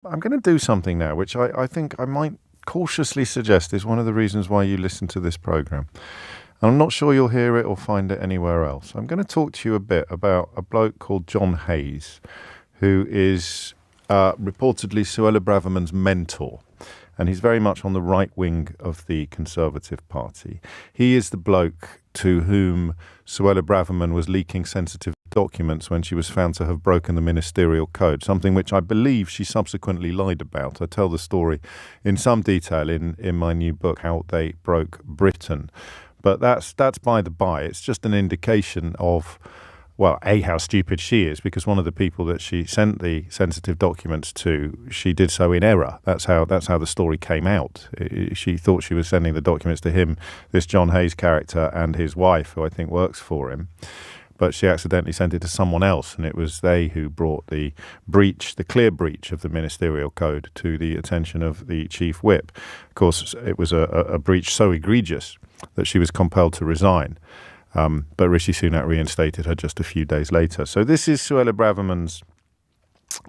I'm going to do something now, which I think I might cautiously suggest is one of the reasons why you listen to this program. And I'm not sure you'll hear it or find it anywhere else. I'm going to talk to you a bit about a bloke called John Hayes, who is reportedly Suella Braverman's mentor. And he's very much on the right wing of the Conservative Party. He is the bloke to whom Suella Braverman was leaking sensitive documents when she was found to have broken the ministerial code, something which I believe she subsequently lied about. I tell the story in some detail in my new book, How They Broke Britain. But that's by the by. It's just an indication of, well, A, how stupid she is, because one of the people that she sent the sensitive documents to, she did so in error. That's how the story came out. She thought she was sending the documents to him, this John Hayes character, and his wife, who I think works for him. But she accidentally sent it to someone else, and it was they who brought the clear breach of the ministerial code to the attention of the chief whip. Of course, it was a breach so egregious that she was compelled to resign. But Rishi Sunak reinstated her just a few days later. So this is Suella Braverman's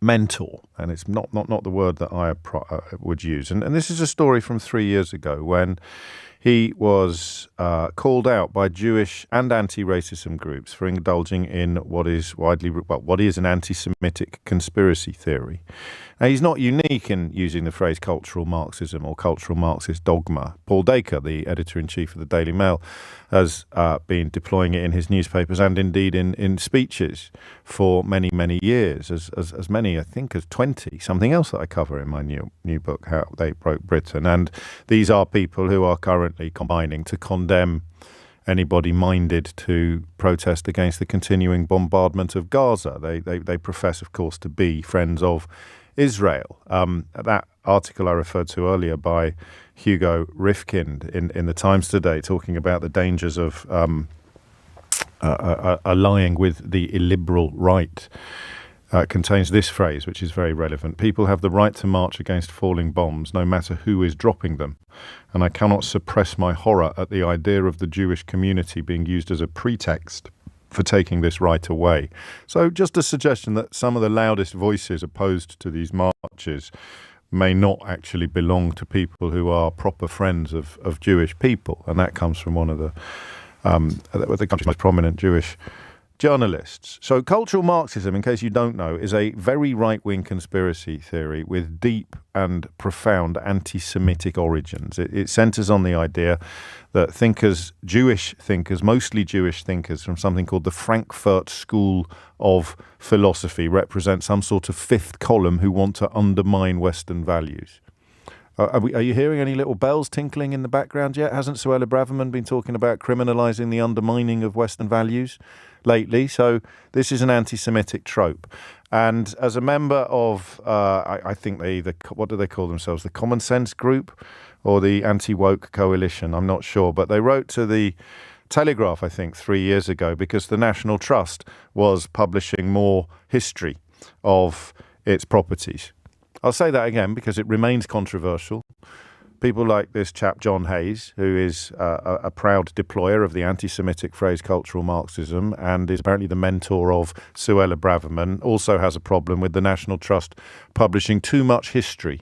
mentor, and it's not the word that I would use. And this is a story from 3 years ago when he was called out by Jewish and anti-racism groups for indulging in what is an anti-Semitic conspiracy theory. Now, he's not unique in using the phrase cultural Marxism or cultural Marxist dogma. Paul Dacre, the editor-in-chief of the Daily Mail, has been deploying it in his newspapers and indeed in speeches for many, many years, as many, I think, as 20, something else that I cover in my new book, How They Broke Britain. And these are people who are currently combining to condemn anybody minded to protest against the continuing bombardment of Gaza. They profess, of course, to be friends of Israel. That article I referred to earlier by Hugo Rifkind in the Times today, talking about the dangers of allying with the illiberal right, contains this phrase, which is very relevant. People have the right to march against falling bombs, no matter who is dropping them. And I cannot suppress my horror at the idea of the Jewish community being used as a pretext for taking this right away. So just a suggestion that some of the loudest voices opposed to these marches may not actually belong to people who are proper friends of Jewish people. And that comes from one of the country's most prominent Jewish journalists. So cultural Marxism, in case you don't know, is a very right-wing conspiracy theory with deep and profound anti-Semitic origins. It centers on the idea that Jewish thinkers, mostly Jewish thinkers from something called the Frankfurt School of Philosophy, represent some sort of fifth column who want to undermine Western values. Are you hearing any little bells tinkling in the background yet? Hasn't Suella Braverman been talking about criminalising the undermining of Western values lately? So this is an anti-Semitic trope. And as a member of, I think what do they call themselves? The Common Sense Group or the Anti-Woke Coalition? I'm not sure. But they wrote to the Telegraph, I think, 3 years ago because the National Trust was publishing more history of its properties. I'll say that again because it remains controversial. People like this chap, John Hayes, who is a proud deployer of the anti-Semitic phrase cultural Marxism and is apparently the mentor of Suella Braverman, also has a problem with the National Trust publishing too much history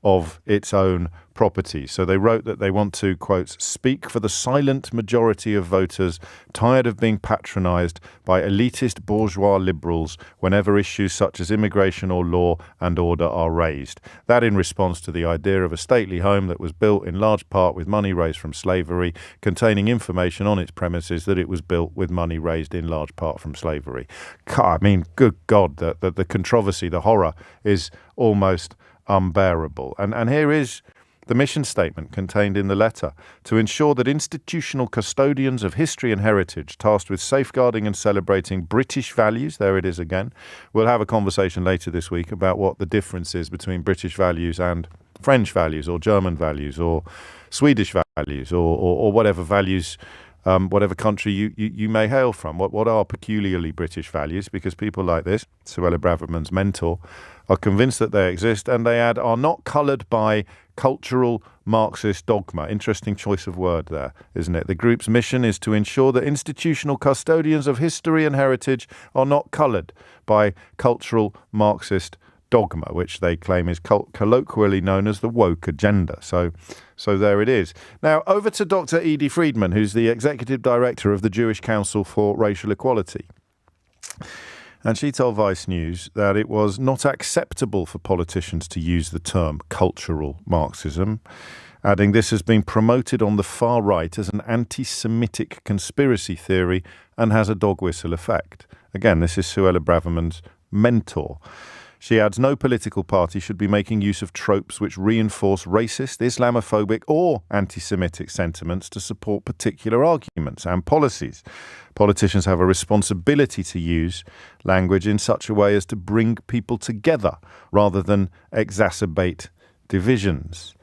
of its own properties. So they wrote that they want to, quote, speak for the silent majority of voters tired of being patronised by elitist bourgeois liberals whenever issues such as immigration or law and order are raised. That in response to the idea of a stately home that was built in large part with money raised from slavery, containing information on its premises that it was built with money raised in large part from slavery. I mean, good God, the controversy, the horror is almost unbearable. And here is the mission statement contained in the letter: to ensure that institutional custodians of history and heritage tasked with safeguarding and celebrating British values, there it is again. We'll have a conversation later this week about what the difference is between British values and French values or German values or Swedish values or whatever values, whatever country you may hail from. What are peculiarly British values? Because people like this, Suella Braverman's mentor, are convinced that they exist, and they add, are not coloured by cultural Marxist dogma. Interesting choice of word there, isn't it? The group's mission is to ensure that institutional custodians of history and heritage are not coloured by cultural Marxist dogma, which they claim is colloquially known as the woke agenda. So there it is. Now, over to Dr. Edie Friedman, who's the Executive Director of the Jewish Council for Racial Equality. And she told Vice News that it was not acceptable for politicians to use the term cultural Marxism, adding this has been promoted on the far right as an anti-Semitic conspiracy theory and has a dog whistle effect. Again, this is Suella Braverman's mentor. She adds, no political party should be making use of tropes which reinforce racist, Islamophobic or anti-Semitic sentiments to support particular arguments and policies. Politicians have a responsibility to use language in such a way as to bring people together rather than exacerbate divisions.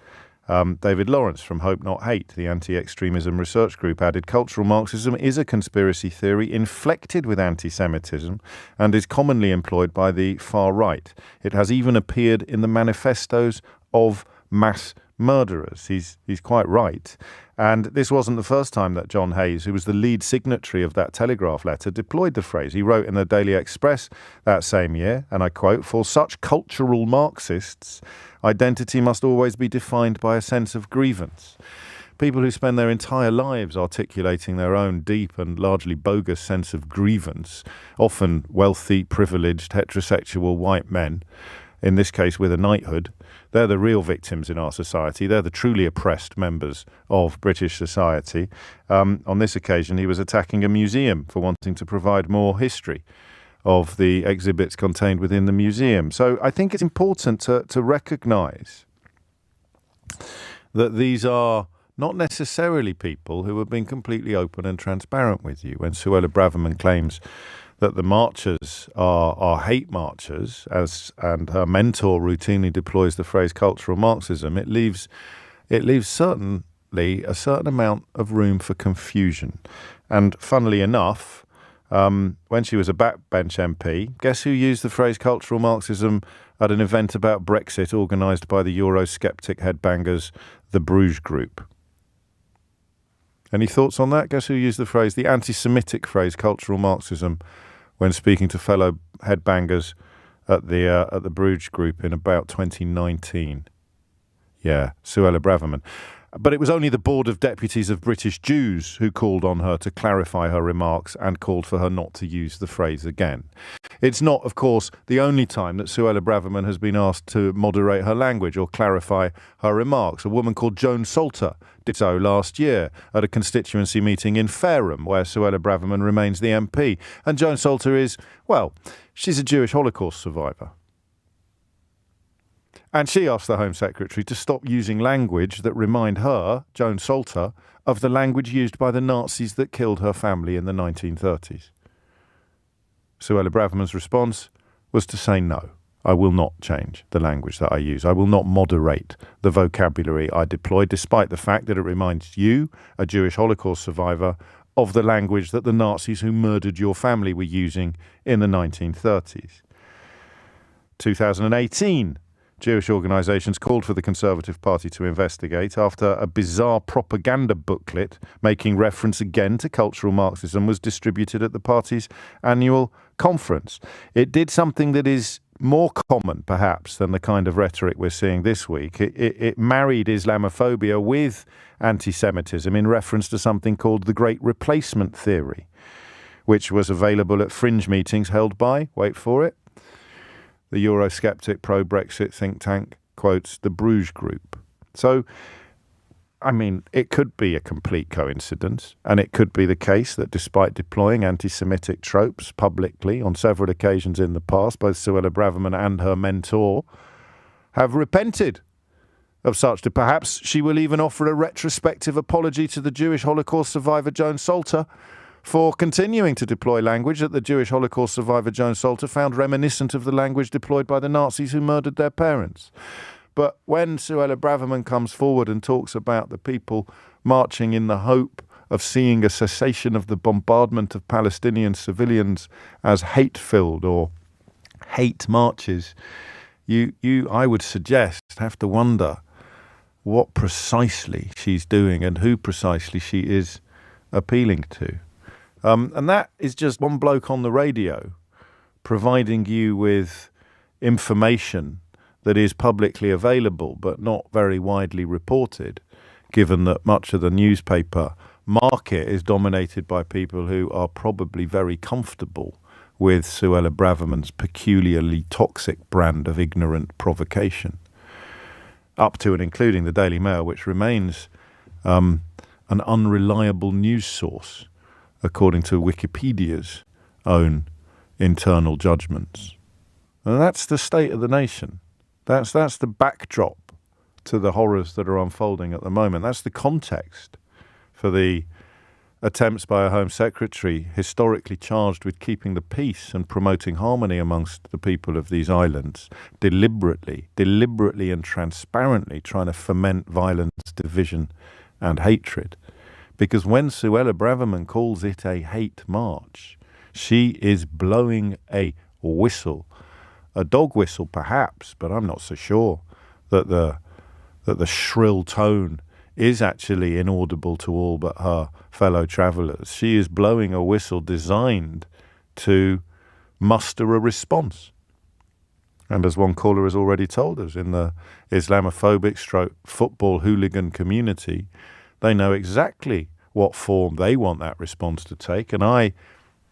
David Lawrence from Hope Not Hate, the anti-extremism research group, added, cultural Marxism is a conspiracy theory inflected with anti-Semitism and is commonly employed by the far right. It has even appeared in the manifestos of mass murderers. He's quite right. And this wasn't the first time that John Hayes, who was the lead signatory of that Telegraph letter, deployed the phrase. He wrote in the Daily Express that same year, and I quote, for such cultural Marxists, identity must always be defined by a sense of grievance. People who spend their entire lives articulating their own deep and largely bogus sense of grievance, often wealthy, privileged, heterosexual white men, in this case with a knighthood, they're the real victims in our society. They're the truly oppressed members of British society. On this occasion, he was attacking a museum for wanting to provide more history of the exhibits contained within the museum. So I think it's important to recognise that these are not necessarily people who have been completely open and transparent with you. When Suella Braverman claims that the marchers are hate marchers, and her mentor routinely deploys the phrase cultural Marxism, it leaves certainly a certain amount of room for confusion. And funnily enough, when she was a backbench MP, guess who used the phrase cultural Marxism at an event about Brexit organised by the Eurosceptic headbangers, the Bruges Group? Any thoughts on that? Guess who used the anti-Semitic phrase cultural Marxism when speaking to fellow headbangers at the Bruges Group in about 2019? Yeah, Suella Braverman. But it was only the Board of Deputies of British Jews who called on her to clarify her remarks and called for her not to use the phrase again. It's not, of course, the only time that Suella Braverman has been asked to moderate her language or clarify her remarks. A woman called Joan Salter did so last year at a constituency meeting in Fareham, where Suella Braverman remains the MP. And Joan Salter is, well, she's a Jewish Holocaust survivor. And she asked the Home Secretary to stop using language that remind her, Joan Salter, of the language used by the Nazis that killed her family in the 1930s. Suella Braverman's response was to say no. I will not change the language that I use. I will not moderate the vocabulary I deploy, despite the fact that it reminds you, a Jewish Holocaust survivor, of the language that the Nazis who murdered your family were using in the 1930s. 2018, Jewish organisations called for the Conservative Party to investigate after a bizarre propaganda booklet making reference again to cultural Marxism was distributed at the party's annual conference. It did something that is more common, perhaps, than the kind of rhetoric we're seeing this week. It married Islamophobia with anti-Semitism in reference to something called the Great Replacement Theory, which was available at fringe meetings held by, wait for it, the Eurosceptic pro-Brexit think tank, quotes, the Bruges Group. So, I mean, it could be a complete coincidence, and it could be the case that despite deploying anti-Semitic tropes publicly on several occasions in the past, both Suella Braverman and her mentor have repented of such. Perhaps she will even offer a retrospective apology to the Jewish Holocaust survivor Joan Salter for continuing to deploy language that the Jewish Holocaust survivor Joan Salter found reminiscent of the language deployed by the Nazis who murdered their parents. But when Suella Braverman comes forward and talks about the people marching in the hope of seeing a cessation of the bombardment of Palestinian civilians as hate-filled or hate marches, you I would suggest, have to wonder what precisely she's doing and who precisely she is appealing to. And that is just one bloke on the radio providing you with information that is publicly available but not very widely reported, given that much of the newspaper market is dominated by people who are probably very comfortable with Suella Braverman's peculiarly toxic brand of ignorant provocation, up to and including the Daily Mail, which remains an unreliable news source, according to Wikipedia's own internal judgments. And that's the state of the nation. That's the backdrop to the horrors that are unfolding at the moment. That's the context for the attempts by a Home Secretary historically charged with keeping the peace and promoting harmony amongst the people of these islands, deliberately and transparently trying to foment violence, division and hatred. Because when Suella Braverman calls it a hate march, she is blowing a whistle, a dog whistle perhaps, but I'm not so sure that the shrill tone is actually inaudible to all but her fellow travellers. She is blowing a whistle designed to muster a response. And as one caller has already told us, in the Islamophobic football hooligan community, they know exactly what form they want that response to take. And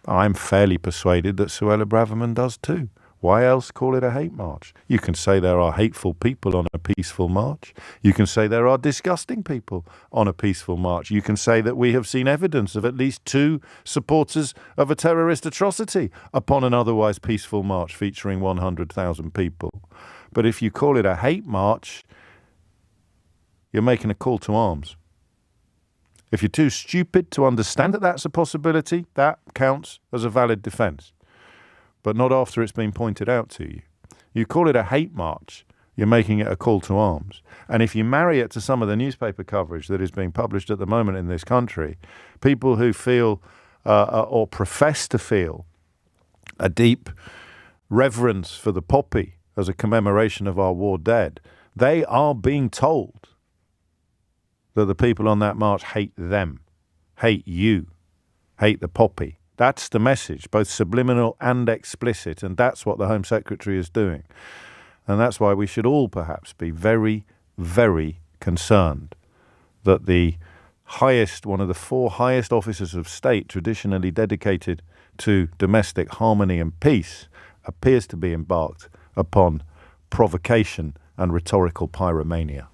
I'm fairly persuaded that Suella Braverman does too. Why else call it a hate march? You can say there are hateful people on a peaceful march. You can say there are disgusting people on a peaceful march. You can say that we have seen evidence of at least 2 supporters of a terrorist atrocity upon an otherwise peaceful march featuring 100,000 people. But if you call it a hate march, you're making a call to arms. If you're too stupid to understand that that's a possibility, that counts as a valid defence. But not after it's been pointed out to you. You call it a hate march, you're making it a call to arms. And if you marry it to some of the newspaper coverage that is being published at the moment in this country, people who feel or profess to feel a deep reverence for the poppy as a commemoration of our war dead, they are being told that the people on that march hate them, hate you, hate the poppy. That's the message, both subliminal and explicit, and that's what the Home Secretary is doing. And that's why we should all perhaps be very, very concerned that the highest, one of the 4 highest officers of state traditionally dedicated to domestic harmony and peace appears to be embarked upon provocation and rhetorical pyromania.